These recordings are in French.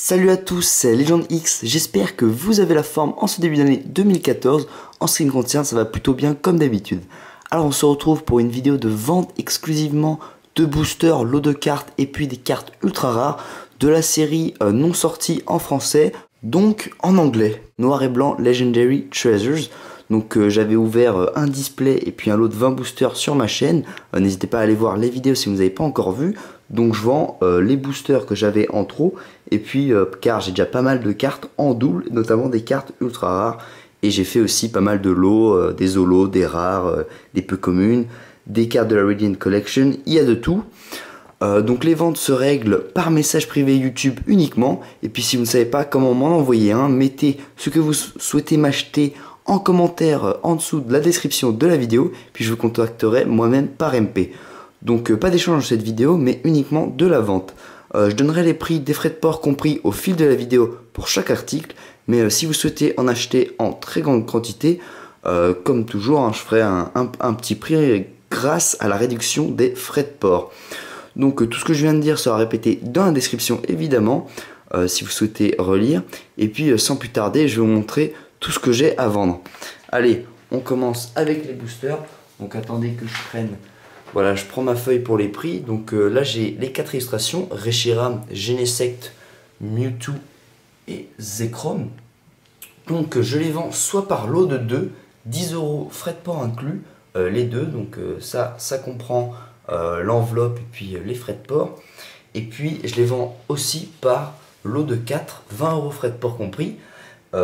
Salut à tous, c'est Legend X, j'espère que vous avez la forme en ce début d'année 2014. En ce qui me concerne, ça va plutôt bien comme d'habitude. Alors on se retrouve pour une vidéo de vente exclusivement de boosters, lots de cartes et puis des cartes ultra rares de la série non sortie en français, donc en anglais. Noir et blanc Legendary Treasures. Donc j'avais ouvert un display et puis un lot de 20 boosters sur ma chaîne. N'hésitez pas à aller voir les vidéos si vous n'avez pas encore vu. Donc je vends les boosters que j'avais en trop. Et puis car j'ai déjà pas mal de cartes en double, notamment des cartes ultra rares. Et j'ai fait aussi pas mal de lots, des holos, des rares, des peu communes, des cartes de la Radiant Collection. Il y a de tout. Donc les ventes se règlent par message privé YouTube uniquement. Et puis si vous ne savez pas comment m'en envoyer un, mettez ce que vous souhaitez m'acheter en commentaire en dessous de la description de la vidéo, puis je vous contacterai moi-même par MP. Donc pas d'échange dans cette vidéo, mais uniquement de la vente. Je donnerai les prix des frais de port compris au fil de la vidéo pour chaque article, mais si vous souhaitez en acheter en très grande quantité, comme toujours, hein, je ferai un petit prix grâce à la réduction des frais de port. Donc tout ce que je viens de dire sera répété dans la description évidemment, si vous souhaitez relire. Et puis sans plus tarder, je vais vous montrer tout ce que j'ai à vendre. Allez, on commence avec les boosters. Donc attendez que je prenne. Voilà, je prends ma feuille pour les prix. Donc là j'ai les 4 illustrations: Reshiram, Genesect, Mewtwo et Zekrom. Donc je les vends soit par lot de 2, 10 €, frais de port inclus, les deux. Donc ça comprend l'enveloppe et puis les frais de port. Et puis je les vends aussi par lot de 4, 20 € frais de port compris.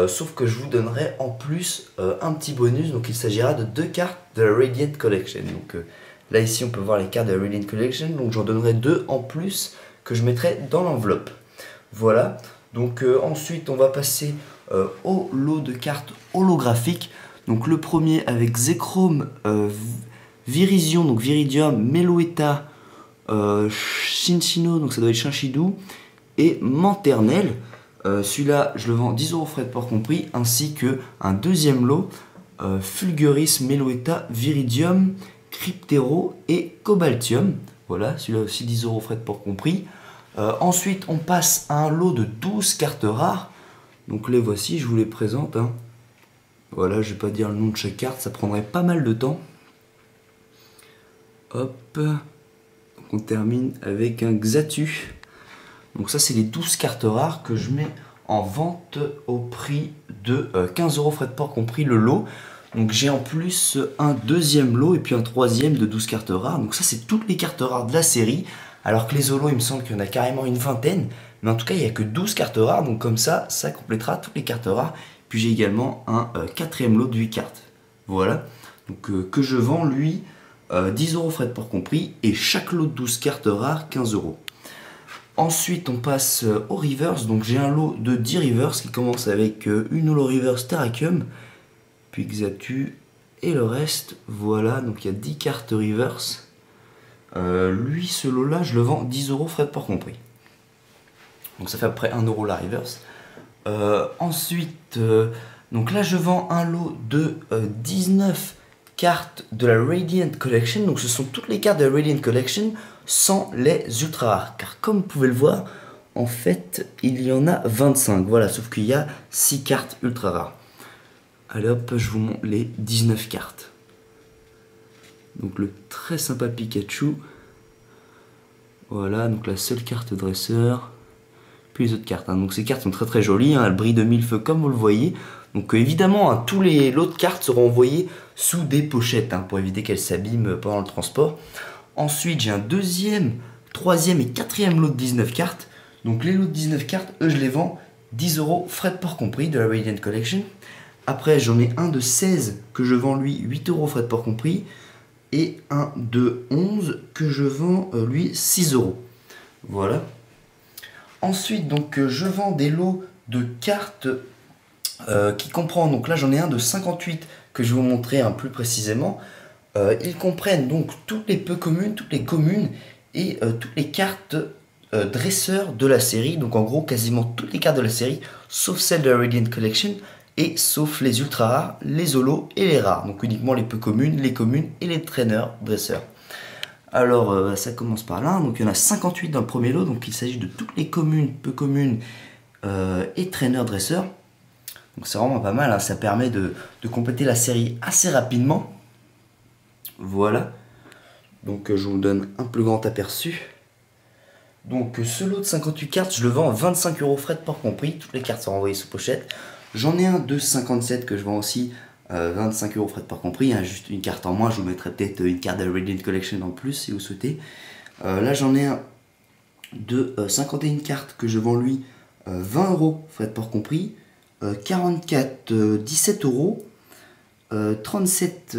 Sauf que je vous donnerai en plus un petit bonus. Donc il s'agira de 2 cartes de la Radiant Collection. Donc là ici on peut voir les cartes de la Radiant Collection. Donc j'en donnerai 2 en plus que je mettrai dans l'enveloppe. Voilà. Donc ensuite on va passer au lot de cartes holographiques. Donc le premier avec Zekrom, Virizion, donc Viridium, Meloetta, Shinshino, donc ça doit être Chinchidou, et Manternel. Celui-là, je le vends 10 € frais de port compris, ainsi que un deuxième lot, Fulguris, Meloetta, Viridium, Cryptero et Cobaltium. Voilà, celui-là aussi 10 € frais de port compris. Ensuite, on passe à un lot de 12 cartes rares. Donc les voici, je vous les présente. Hein. Voilà, je ne vais pas dire le nom de chaque carte, ça prendrait pas mal de temps. Hop, donc on termine avec un Xatu. Donc ça c'est les 12 cartes rares que je mets en vente au prix de 15 € frais de port compris le lot. Donc j'ai en plus un deuxième lot et puis un troisième de 12 cartes rares. Donc ça c'est toutes les cartes rares de la série. Alors que les holos il me semble qu'il y en a carrément une vingtaine. Mais en tout cas il n'y a que 12 cartes rares. Donc comme ça complétera toutes les cartes rares. Puis j'ai également un quatrième lot de 8 cartes. Voilà. Donc que je vends lui 10 € frais de port compris. Et chaque lot de 12 cartes rares 15 €. Ensuite, on passe au reverse. Donc, j'ai un lot de 10 reverse qui commence avec une holo reverse Terrakium, puis Xatu et le reste. Voilà, donc il y a 10 cartes reverse. Lui, ce lot-là, je le vends 10 € frais de port compris. Donc, ça fait à peu près 1 € la reverse. Ensuite, donc là, je vends un lot de 19 cartes de la Radiant Collection. Donc, ce sont toutes les cartes de la Radiant Collection sans les ultra rares, car comme vous pouvez le voir, en fait il y en a 25, voilà, sauf qu'il y a 6 cartes ultra rares. Allez hop, je vous montre les 19 cartes. Donc le très sympa Pikachu, voilà, donc la seule carte dresseur, puis les autres cartes, hein. Donc ces cartes sont très jolies, hein, elles brillent de mille feux comme vous le voyez. Donc évidemment, hein, tous les lots de cartes seront envoyés sous des pochettes, hein, pour éviter qu'elles s'abîment pendant le transport. Ensuite, j'ai un deuxième, troisième et quatrième lot de 19 cartes. Donc les lots de 19 cartes, eux, je les vends 10 € frais de port compris de la Radiant Collection. Après, j'en ai un de 16 que je vends lui 8 € frais de port compris. Et un de 11 que je vends lui 6 €. Voilà. Ensuite, donc je vends des lots de cartes qui comprennent, donc là j'en ai un de 58 que je vais vous montrer plus précisément. Ils comprennent donc toutes les peu communes, toutes les communes et toutes les cartes dresseurs de la série. Donc en gros quasiment toutes les cartes de la série, sauf celles de la Radiant Collection et sauf les ultra rares, les holos et les rares. Donc uniquement les peu communes et les traîneurs dresseurs. Alors ça commence par là. Donc il y en a 58 dans le premier lot. Donc il s'agit de toutes les communes, peu communes et trainer dresseur. Donc c'est vraiment pas mal, hein. Ça permet de compléter la série assez rapidement. Voilà. Donc je vous donne un plus grand aperçu. Donc ce lot de 58 cartes, je le vends à 25 € frais de port compris. Toutes les cartes sont renvoyées sous pochette. J'en ai un de 57 que je vends aussi 25 € frais de port compris. Hein, juste une carte en moins, je vous mettrai peut-être une carte de la Radiant Collection en plus si vous souhaitez. Là j'en ai un de 51 cartes que je vends lui 20 € frais de port compris. 44 17 €. 37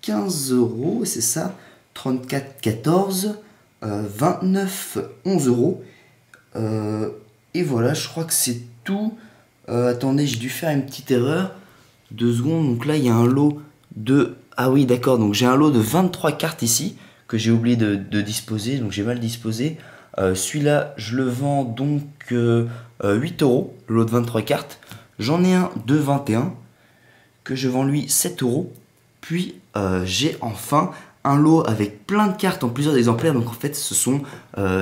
15 €, c'est ça. 34 14. 29 11 €. Et voilà, je crois que c'est tout. Attendez, j'ai dû faire une petite erreur. 2 secondes. Donc là, il y a un lot de... Ah oui, d'accord. Donc j'ai un lot de 23 cartes ici que j'ai oublié de disposer. Donc j'ai mal disposé. Celui-là, je le vends donc 8 €. Le lot de 23 cartes. J'en ai un de 21 que je vends lui 7 €. Puis j'ai enfin un lot avec plein de cartes en plusieurs exemplaires. Donc en fait ce sont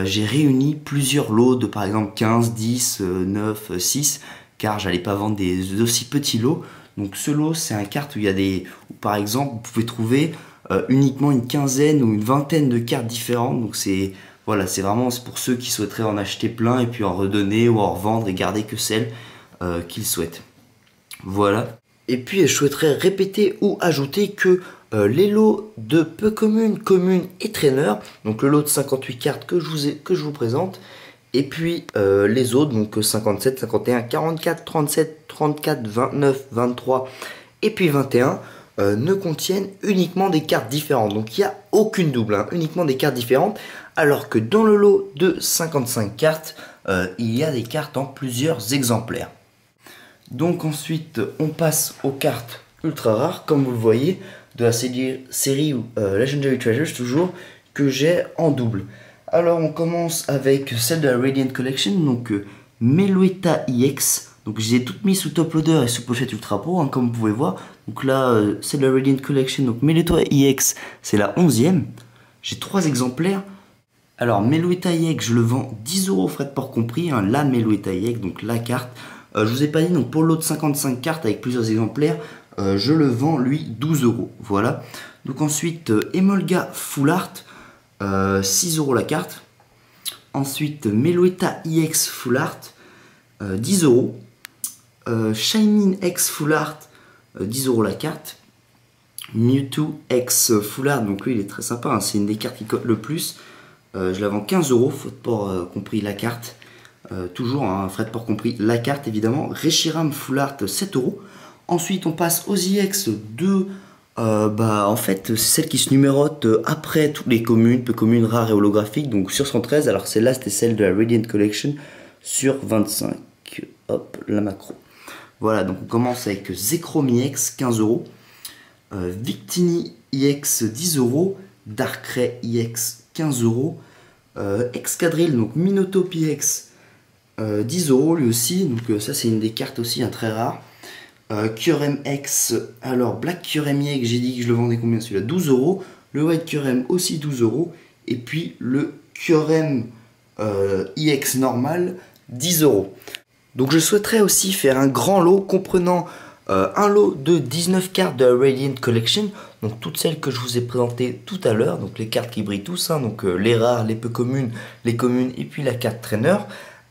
j'ai réuni plusieurs lots de par exemple 15, 10, 9, 6 car j'allais pas vendre des aussi petits lots. Donc ce lot c'est un carte où il y a des où, par exemple vous pouvez trouver uniquement une quinzaine ou une vingtaine de cartes différentes. Donc c'est voilà, c'est vraiment pour ceux qui souhaiteraient en acheter plein et puis en redonner ou en revendre et garder que celles qu'ils souhaitent. Voilà. Et puis je souhaiterais répéter ou ajouter que les lots de peu communes, communes et trainer, donc le lot de 58 cartes que je vous présente, et puis les autres, donc 57, 51, 44, 37, 34, 29, 23 et puis 21, ne contiennent uniquement des cartes différentes. Donc il n'y a aucune double, hein, uniquement des cartes différentes, alors que dans le lot de 55 cartes, il y a des cartes en plusieurs exemplaires. Donc ensuite, on passe aux cartes ultra rares, comme vous le voyez, de la série Legendary Treasures toujours, que j'ai en double. Alors on commence avec celle de la Radiant Collection, donc Meloetta EX. Donc je les ai toutes mises sous top loader et sous pochette ultra pro, hein, comme vous pouvez voir. Donc là, celle de la Radiant Collection, donc Meloetta EX, c'est la 11e. J'ai 3 exemplaires. Alors Meloetta EX, je le vends 10 € frais de port compris, hein, la Meloetta EX, donc la carte. Je vous ai pas dit, donc pour le lot de 55 cartes avec plusieurs exemplaires, je le vends lui 12 €. Voilà. Donc ensuite, Emolga Full Art, 6 € la carte. Ensuite, Meloetta EX Full Art, 10 €. Shining X Full Art, 10 € la carte. Mewtwo X Full Art, donc lui il est très sympa, hein, c'est une des cartes qui cote le plus. Je la vends 15 €, faute de port compris la carte. Toujours un frais de port compris la carte évidemment. Reshiram Full Art 7 €. Ensuite on passe aux EX de en fait c'est celle qui se numérote après toutes les communes, peu communes, rares et holographiques. Donc sur 113, alors celle-là c'était celle de la Radiant Collection sur 25. Hop, la macro. Voilà, donc on commence avec Zekrom EX 15 €. Victini EX 10 €. Darkrai EX 15 €. Excadrill, donc Minotaur EX 10 € lui aussi, donc ça c'est une des cartes aussi, hein, très rare. Kyurem X, alors Black Kyurem EX, j'ai dit que je le vendais combien celui-là, 12 €. Le White Kyurem aussi 12 €. Et puis le Kyurem EX normal 10 €. Donc je souhaiterais aussi faire un grand lot comprenant un lot de 19 cartes de la Radiant Collection, donc toutes celles que je vous ai présentées tout à l'heure, donc les cartes qui brillent tous, hein, donc les rares, les peu communes, les communes et puis la carte trainer,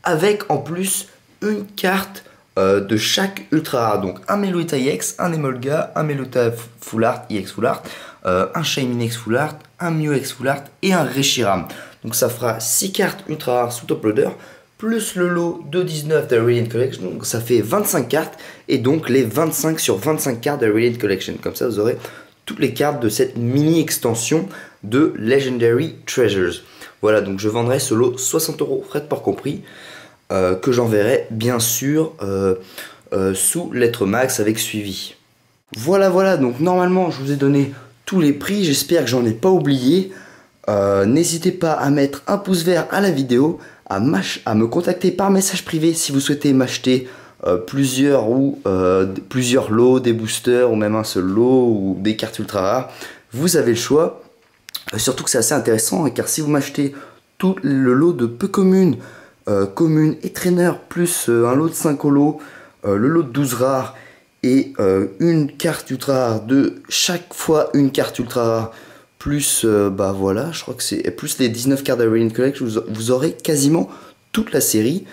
avec en plus une carte de chaque ultra rare, donc un Meloetta EX, un Emolga, un Meloetta Full Art, EX Full Art, un Shaymin X Full Art, un Mew X Full Art et un Reshiram. Donc ça fera 6 cartes ultra rares sous top loader, plus le lot de 19 de la Radiant Collection, donc ça fait 25 cartes, et donc les 25 sur 25 cartes de la Radiant Collection. Comme ça vous aurez toutes les cartes de cette mini extension de Legendary Treasures. Voilà, donc je vendrai ce lot 60 € frais de port compris, que j'enverrai bien sûr sous lettre max avec suivi. Voilà, donc normalement je vous ai donné tous les prix, j'espère que j'en ai pas oublié. N'hésitez pas à mettre un pouce vert à la vidéo, à me contacter par message privé si vous souhaitez m'acheter plusieurs lots, des boosters ou même un seul lot ou des cartes ultra rares. Vous avez le choix, surtout que c'est assez intéressant car si vous m'achetez tout le lot de peu communes commune et traîneur, plus un lot de 5 holos, le lot de 12 rares et une carte ultra rare de chaque fois une carte ultra rare, plus bah voilà, je crois que c'est plus les 19 cartes d'Arena Collect, vous aurez quasiment toute la série,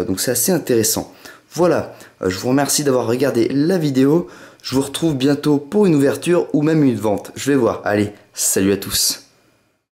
donc c'est assez intéressant. Voilà, je vous remercie d'avoir regardé la vidéo, je vous retrouve bientôt pour une ouverture ou même une vente, je vais voir. Allez, salut à tous.